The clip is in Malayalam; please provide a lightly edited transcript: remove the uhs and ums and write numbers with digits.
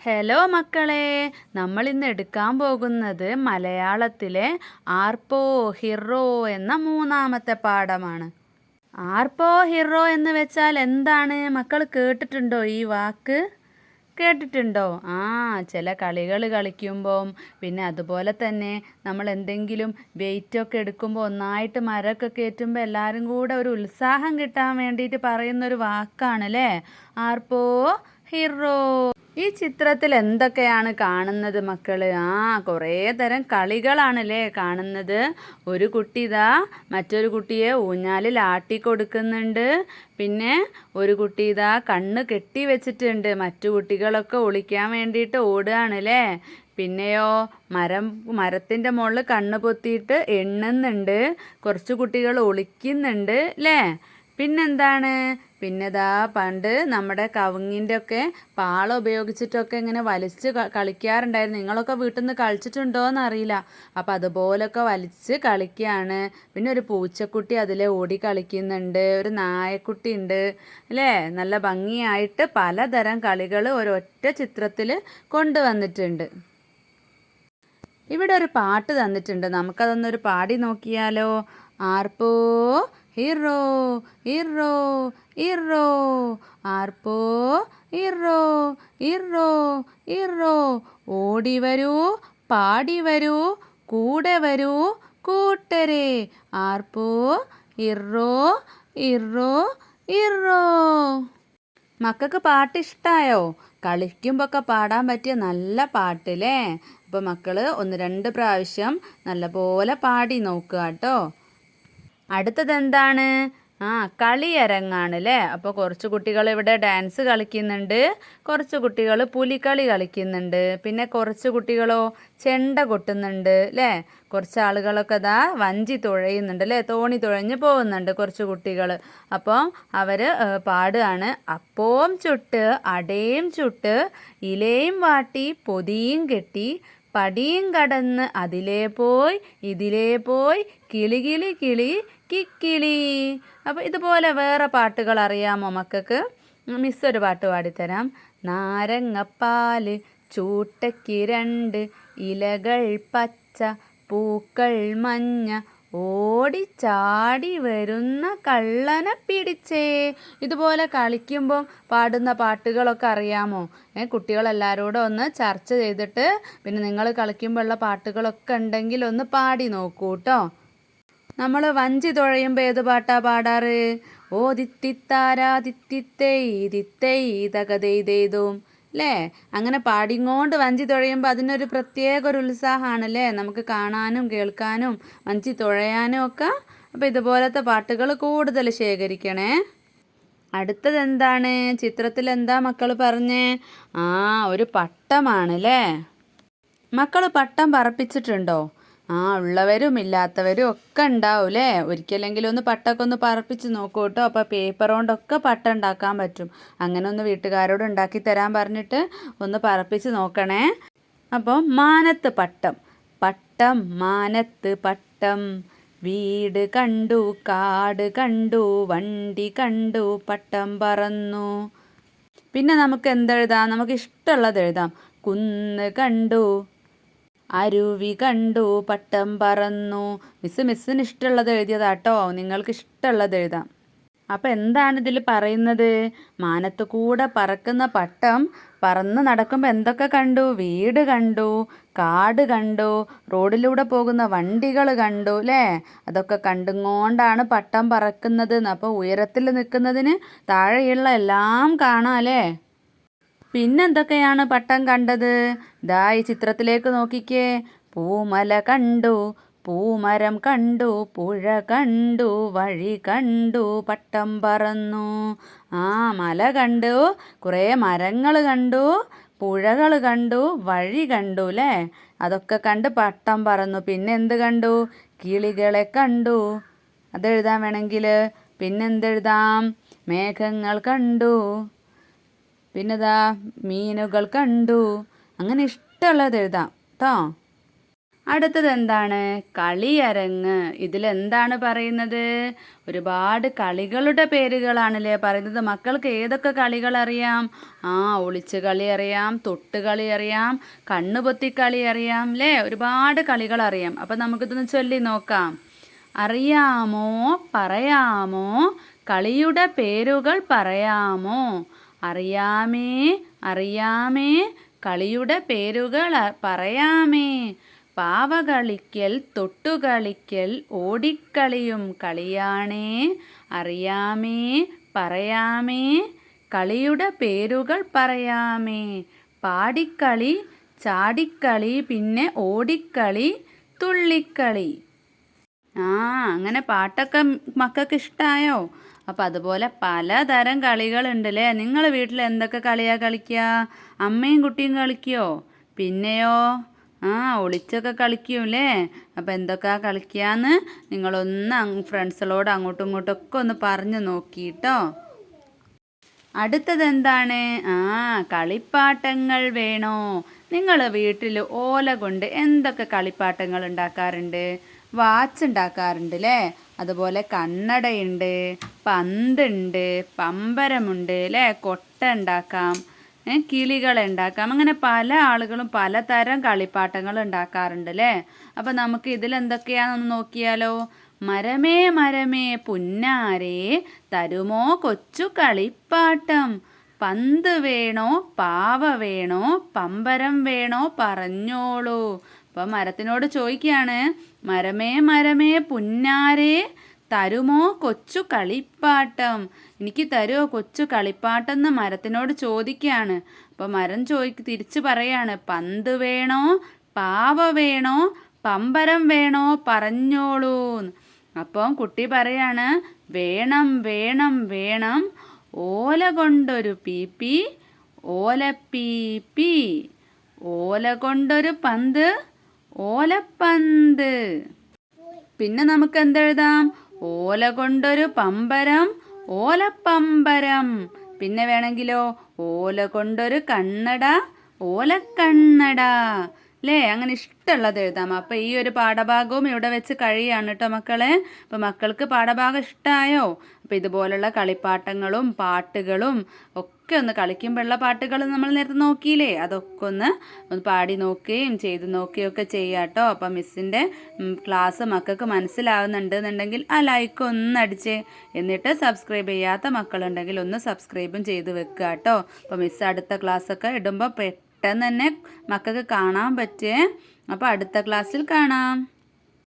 ഹലോ മക്കളെ, നമ്മൾ ഇന്ന് എടുക്കാൻ പോകുന്നത് മലയാളത്തിലെ ആർപ്പോ ഹിറോ എന്ന മൂന്നാമത്തെ പാഠമാണ്. ആർപ്പോ ഹിറോ എന്ന് വെച്ചാൽ എന്താണ്? മക്കൾ കേട്ടിട്ടുണ്ടോ ഈ വാക്ക്? കേട്ടിട്ടുണ്ടോ? ചില കളികൾ കളിക്കുമ്പം പിന്നെ അതുപോലെ തന്നെ നമ്മൾ എന്തെങ്കിലും വെയിറ്റൊക്കെ എടുക്കുമ്പോൾ ഒന്നായിട്ട് മരമൊക്കെ കയറ്റുമ്പോൾ എല്ലാവരും കൂടെ ഒരു ഉത്സാഹം കിട്ടാൻ വേണ്ടിയിട്ട് പറയുന്നൊരു വാക്കാണ് അല്ലേ ആർപ്പോ ഹിറോ. ഈ ചിത്രത്തിൽ എന്തൊക്കെയാണ് കാണുന്നത് മക്കള്? കുറേ തരം കളികളാണല്ലേ കാണുന്നത്. ഒരു കുട്ടി ഇതാ മറ്റൊരു കുട്ടിയെ ഊഞ്ഞാലിൽ ആട്ടി കൊടുക്കുന്നുണ്ട്. പിന്നെ ഒരു കുട്ടി ഇതാ കണ്ണ് കെട്ടി വെച്ചിട്ടുണ്ട്. മറ്റു കുട്ടികളൊക്കെ ഒളിക്കാൻ വേണ്ടിയിട്ട് ഓടുകയാണല്ലേ. പിന്നെയോ മരത്തിൻ്റെ മുകളിൽ കണ്ണ് പൊത്തിയിട്ട് എണ്ണുന്നുണ്ട്. കുറച്ച് കുട്ടികൾ ഒളിക്കുന്നുണ്ട് അല്ലേ. പിന്നെന്താണ്? പിന്നെതാ പണ്ട് നമ്മുടെ കവുങ്ങിൻ്റെ ഒക്കെ പാള ഉപയോഗിച്ചിട്ടൊക്കെ ഇങ്ങനെ വലിച്ച് കളിക്കാറുണ്ടായിരുന്നു. നിങ്ങളൊക്കെ വീട്ടിൽ നിന്ന് കളിച്ചിട്ടുണ്ടോയെന്ന് അറിയില്ല. അപ്പം അതുപോലൊക്കെ വലിച്ച് കളിക്കുകയാണ്. പിന്നെ ഒരു പൂച്ചക്കുട്ടി അതിലെ ഓടി കളിക്കുന്നുണ്ട്. ഒരു നായക്കുട്ടി ഉണ്ട് അല്ലേ. നല്ല ഭംഗിയായിട്ട് പലതരം കളികൾ ഒരൊറ്റ ചിത്രത്തിൽ കൊണ്ടുവന്നിട്ടുണ്ട്. ഇവിടെ ഒരു പാട്ട് തന്നിട്ടുണ്ട്. നമുക്കതൊന്നൊരു പാടി നോക്കിയാലോ? ആർപ്പോ ഹിറോ ഹിറോ ഹിറോ, ആർപ്പോ ഹിറോ ഹിറോ ഹിറോ, ഓടി വരൂ പാടി വരൂ കൂടെ വരൂ കൂട്ടരെ, ആർപ്പോ ഹിറോ ഹിറോ ഹിറോ. മക്കൾക്ക് പാട്ട് ഇഷ്ടമായോ? കളിക്കുമ്പോഴൊക്കെ പാടാൻ പറ്റിയ നല്ല പാട്ടില്ലേ. അപ്പോൾ മക്കൾ 1-2 പ്രാവശ്യം നല്ലപോലെ പാടി നോക്കുക കേട്ടോ. അടുത്തത് എന്താണ്? കളിയരങ്ങാണ് അല്ലേ. അപ്പോൾ കുറച്ച് കുട്ടികൾ ഇവിടെ ഡാൻസ് കളിക്കുന്നുണ്ട്. കുറച്ച് കുട്ടികൾ പുലിക്കളി കളിക്കുന്നുണ്ട്. പിന്നെ കുറച്ച് കുട്ടികളോ ചെണ്ട കൊട്ടുന്നുണ്ട് അല്ലേ. കുറച്ച് ആളുകളൊക്കെ ഇതാ വഞ്ചി തുഴയുന്നുണ്ട് അല്ലേ. തോണി തുഴഞ്ഞ് പോകുന്നുണ്ട് കുറച്ച് കുട്ടികൾ. അപ്പം അവർ പാടുകയാണ്. അപ്പവും ചുട്ട് അടയും ചുട്ട് ഇലയും വാട്ടി പൊതിയും കെട്ടി പടിയും കടന്ന് അതിലേ പോയി ഇതിലേ പോയി കിളി കിളി കിളി കിക്കിളി. അപ്പോൾ ഇതുപോലെ വേറെ പാട്ടുകൾ അറിയാമോ മക്കൾക്ക്? മിസ് ഒരു പാട്ട് പാടിത്തരാം. നാരങ്ങപ്പാല് ചൂട്ടയ്ക്ക് 2 ഇലകൾ പച്ച പൂക്കൾ മഞ്ഞ ഓടിച്ചാടി വരുന്ന കള്ളനെ പിടിച്ചേ. ഇതുപോലെ കളിക്കുമ്പം പാടുന്ന പാട്ടുകളൊക്കെ അറിയാമോ? കുട്ടികളെല്ലാവരോടും ഒന്ന് ചർച്ച ചെയ്തിട്ട് പിന്നെ നിങ്ങൾ കളിക്കുമ്പോഴുള്ള പാട്ടുകളൊക്കെ ഉണ്ടെങ്കിൽ ഒന്ന് പാടി നോക്കൂ കേട്ടോ. നമ്മൾ വഞ്ചി തുഴയുമ്പോൾ ഏത് പാട്ടാ പാടാറ്? ഓ ദിത്തിത്താരാ ദിത്തിത്തൈ ദിത്തൈ തകതെയ്തെയ്തും അല്ലേ. അങ്ങനെ പാടിങ്ങോണ്ട് വഞ്ചി തുഴയുമ്പോൾ അതിനൊരു പ്രത്യേക ഒരു ഉത്സാഹമാണല്ലേ. നമുക്ക് കാണാനും കേൾക്കാനും വഞ്ചി തുഴയാനും ഒക്കെ. അപ്പോൾ ഇതുപോലത്തെ പാട്ടുകൾ കൂടുതൽ ശേഖരിക്കണേ. അടുത്തത് എന്താണ്? ചിത്രത്തിൽ എന്താ മക്കൾ പറഞ്ഞേ? ഒരു പട്ടമാണല്ലേ. മക്കൾ പട്ടം പറപ്പിച്ചിട്ടുണ്ടോ? ഉള്ളവരും ഇല്ലാത്തവരും ഒക്കെ ഉണ്ടാവൂലേ. ഒരിക്കലെങ്കിലും ഒന്ന് പട്ടമൊക്കെ ഒന്ന് പറപ്പിച്ച് നോക്കൂ കേട്ടോ. അപ്പോൾ പേപ്പർ കൊണ്ടൊക്കെ പട്ടം ഉണ്ടാക്കാൻ പറ്റും. അങ്ങനെ ഒന്ന് വീട്ടുകാരോട് ഉണ്ടാക്കി തരാൻ പറഞ്ഞിട്ട് ഒന്ന് പറപ്പിച്ച് നോക്കണേ. അപ്പോൾ മാനത്ത് പട്ടം, പട്ടം മാനത്ത് പട്ടം, വീട് കണ്ടു കാട് കണ്ടു വണ്ടി കണ്ടു പട്ടം പറന്നു. പിന്നെ നമുക്ക് എന്തെഴുതാം? നമുക്ക് ഇഷ്ടമുള്ളത് എഴുതാം. കുന്ന് കണ്ടു അരുവി കണ്ടു പട്ടം പറന്നു. മിസ്സിന് ഇഷ്ടമുള്ളത് എഴുതിയതാട്ടോ. നിങ്ങൾക്ക് ഇഷ്ടമുള്ളത് എഴുതാം. അപ്പം എന്താണ് ഇതിൽ പറയുന്നത്? മാനത്തു കൂടെ പറക്കുന്ന പട്ടം പറന്ന് നടക്കുമ്പോൾ എന്തൊക്കെ കണ്ടു? വീട് കണ്ടു, കാട് കണ്ടു, റോഡിലൂടെ പോകുന്ന വണ്ടികൾ കണ്ടു അല്ലേ. അതൊക്കെ കണ്ടുകൊണ്ടാണ് പട്ടം പറക്കുന്നത്. അപ്പോൾ ഉയരത്തിൽ നിൽക്കുന്നതിന് താഴെയുള്ള എല്ലാം കാണാം അല്ലേ. പിന്നെന്തൊക്കെയാണ് പട്ടം കണ്ടത്? ദാ ഈ ചിത്രത്തിലേക്ക് നോക്കിക്കേ. പൂമല കണ്ടു, പൂമരം കണ്ടു, പുഴ കണ്ടു, വഴി കണ്ടു, പട്ടം പറന്നു. മല കണ്ടു, കുറേ മരങ്ങൾ കണ്ടു, പുഴകൾ കണ്ടു, വഴി കണ്ടു അല്ലേ. അതൊക്കെ കണ്ട് പട്ടം പറന്നു. പിന്നെ എന്ത് കണ്ടു? കിളികളെ കണ്ടു. അതെഴുതാൻ വേണമെങ്കിൽ പിന്നെന്തെഴുതാം? മേഘങ്ങൾ കണ്ടു, പിന്നെതാ മീനുകൾ കണ്ടു. അങ്ങനെ ഇഷ്ടമുള്ളത് എഴുതാം കേട്ടോ. അടുത്തത് എന്താണ്? കളിയരങ്ങ്. ഇതിലെന്താണ് പറയുന്നത്? ഒരുപാട് കളികളുടെ പേരുകളാണല്ലേ പറയുന്നത്. മക്കൾക്ക് ഏതൊക്കെ കളികൾ അറിയാം? ഒളിച്ച് കളി അറിയാം, തൊട്ടുകളി അറിയാം, കണ്ണുപൊത്തിക്കളി അറിയാം അല്ലേ? ഒരുപാട് കളികൾ അറിയാം. അപ്പം നമുക്കിതൊന്ന് ചൊല്ലി നോക്കാം. അറിയാമോ, പറയാമോ, കളിയുടെ പേരുകൾ പറയാമോ? അറിയാമേ, അറിയാമേ, കളിയുടെ പേരുകൾ പറയാമേ. പാവ കളിക്കൽ, തൊട്ടുകളിക്കൽ, ഓടിക്കളിയും കളിയാണേ. അറിയാമേ, പറയാമേ, കളിയുടെ പേരുകൾ പറയാമേ. പാടിക്കളി, ചാടിക്കളി, പിന്നെ ഓടിക്കളി, തുള്ളിക്കളി. അങ്ങനെ പാട്ടൊക്കെ മക്കൾക്ക് ഇഷ്ടമായോ? അപ്പം അതുപോലെ പലതരം കളികളുണ്ടല്ലേ. നിങ്ങൾ വീട്ടിൽ എന്തൊക്കെ കളിയാണ് കളിക്കുക? അമ്മയും കുട്ടിയും കളിക്കുമോ? പിന്നെയോ ഒളിച്ചൊക്കെ കളിക്കൂലേ. അപ്പം എന്തൊക്കെയാ കളിക്കുകയെന്ന് നിങ്ങളൊന്ന് ഫ്രണ്ട്സുകളോട് അങ്ങോട്ടും ഇങ്ങോട്ടൊക്കെ ഒന്ന് പറഞ്ഞു നോക്കിട്ടോ. അടുത്തത് എന്താണ്? കളിപ്പാട്ടങ്ങൾ വേണോ? നിങ്ങൾ വീട്ടിൽ ഓല കൊണ്ട് എന്തൊക്കെ കളിപ്പാട്ടങ്ങൾ ഉണ്ടാക്കാറുണ്ട്? വാച്ച് ഉണ്ടാക്കാറുണ്ട് അല്ലേ. അതുപോലെ കണ്ണടയുണ്ട്, പന്തുണ്ട്, പമ്പരമുണ്ട് അല്ലേ. കൊട്ട ഉണ്ടാക്കാം, കിളികളെ ഉണ്ടാക്കാം. അങ്ങനെ പല ആളുകളും പലതരം കളിപ്പാട്ടങ്ങൾ ഉണ്ടാക്കാറുണ്ട് അല്ലേ. അപ്പം നമുക്ക് ഇതിലെന്തൊക്കെയാണെന്ന് നോക്കിയാലോ. മരമേ മരമേ പുന്നാരേ, തരുമോ കൊച്ചു കളിപ്പാട്ടം? പന്ത് വേണോ, പാവ വേണോ, പമ്പരം വേണോ, പറഞ്ഞോളൂ. അപ്പം മരത്തിനോട് ചോദിക്കുകയാണ്, മരമേ മരമേ പുന്നാരേ, തരുമോ കൊച്ചു കളിപ്പാട്ടം? എനിക്ക് തരുമോ കൊച്ചു കളിപ്പാട്ടം എന്ന് മരത്തിനോട് ചോദിക്കുകയാണ്. അപ്പം മരം തിരിച്ച് പറയാണ്, പന്ത് വേണോ, പാവ വേണോ, പമ്പരം വേണോ, പറഞ്ഞോളൂ. അപ്പം കുട്ടി പറയാണ്, വേണം വേണം വേണം, ഓല കൊണ്ടൊരു പീപ്പി, ഓലപ്പീപ്പി. ഓല കൊണ്ടൊരു പന്ത്, ഓലപ്പന്ത്. പിന്നെ നമുക്ക് എന്തെഴുതാം? ഓല കൊണ്ടൊരു പമ്പരം, ഓലപ്പമ്പരം. പിന്നെ വേണമെങ്കിലോ ഓല കൊണ്ടൊരു കണ്ണട, ഓലക്കണ്ണട അല്ലേ. അങ്ങനെ ഇഷ്ടമുള്ളത് എഴുതാം. അപ്പം ഈ ഒരു പാഠഭാഗവും ഇവിടെ വെച്ച് കഴിയാണ് കേട്ടോ മക്കളെ. അപ്പം മക്കൾക്ക് പാഠഭാഗം ഇഷ്ടമായോ? അപ്പം ഇതുപോലുള്ള കളിപ്പാട്ടങ്ങളും പാട്ടുകളും ഒക്കെ ഒന്ന് കളിക്കുമ്പോഴുള്ള പാട്ടുകൾ നമ്മൾ നേരത്തെ നോക്കിയില്ലേ, അതൊക്കെ ഒന്ന് പാടി നോക്കുകയും ചെയ്ത് നോക്കുകയൊക്കെ ചെയ്യാം കേട്ടോ. അപ്പം മിസ്സിൻ്റെ ക്ലാസ് മക്കൾക്ക് മനസ്സിലാവുന്നുണ്ട് എന്നുണ്ടെങ്കിൽ ആ ലൈക്ക് ഒന്ന് അടിച്ചേ. എന്നിട്ട് സബ്സ്ക്രൈബ് ചെയ്യാത്ത മക്കളുണ്ടെങ്കിൽ ഒന്ന് സബ്സ്ക്രൈബും ചെയ്ത് വെക്കുക കേട്ടോ. അപ്പം മിസ് അടുത്ത ക്ലാസ്സൊക്കെ ഇടുമ്പോൾ പെട്ടെന്ന് തന്നെ മക്കൾക്ക് കാണാൻ പറ്റേ. അപ്പോൾ അടുത്ത ക്ലാസ്സിൽ കാണാം.